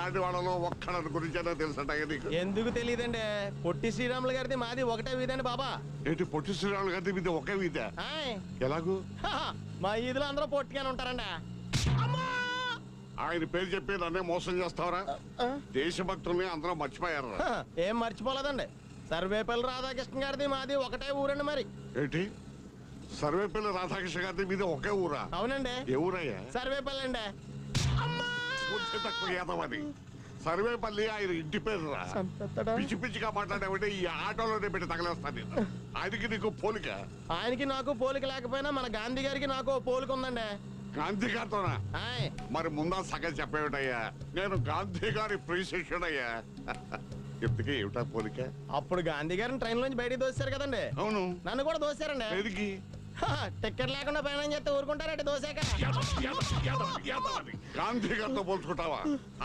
ఇలాంటి వాళ్ళలో ఒక్కడి గురించి తెలుసంటాయి నీకు. ఎందుకు తెలియదండి? పొట్టి శ్రీరాములు గారిది మాది ఒకటే వీధండి బాబా. ఏంటి పొట్టి శ్రీరాములు గారి మీద ఒకే వీధ? ఆయ్. ఎలాగూ? మా ఈదులో అందరూ పొట్టిగానే ఉంటారండి. ఆయన పేరు చెప్పి నన్నే మోసం చేస్తావరా? దేశభక్తుల్ని అందరూ మర్చిపోయారు. ఏం మర్చిపోలేదండి. సర్వేపల్లి రాధాకృష్ణ గారిది మాది ఒకటే ఊరండి. మరి ఏంటి సర్వేపల్లి రాధాకృష్ణ గారి మీద ఒకే ఊరా? అవునండి. ఏ ఊరయ్యా? సర్వేపల్లి అండి. తక్కువ ఏదమని సర్వేపల్లి ఆయన ఇంటి పేరు రా. పిచ్చి పిచ్చిగా మాట్లాడేవంటే ఈ ఆటోలోనే పెట్టి తగలేస్తాను నేను. ఆయనకి నీకు పోలిక? ఆయనకి నాకు పోలిక లేకపోయినా మన గాంధీ గారికి నాకు పోలిక ఉందండి. గాంధీ గారితోనా? ఆయ్. మరి ముందా సగం చెప్పేమిటయ్యా? నేను గాంధీ గారి ప్రిశిష్యుడయ్యా. ఎందుకే ఏమిటా పోలిక? అప్పుడు గాంధీ గారిని ట్రైన్ లోంచి బయటికి దోశారు కదండి. అవును. నన్ను కూడా దోశారండి. ఎదిగి టికెట్ లేకుండా ప్రయాణం చేస్తే ఊరుకుంటారండి దోశాక. గాంధీ గారితో పోల్చుకుంటావా?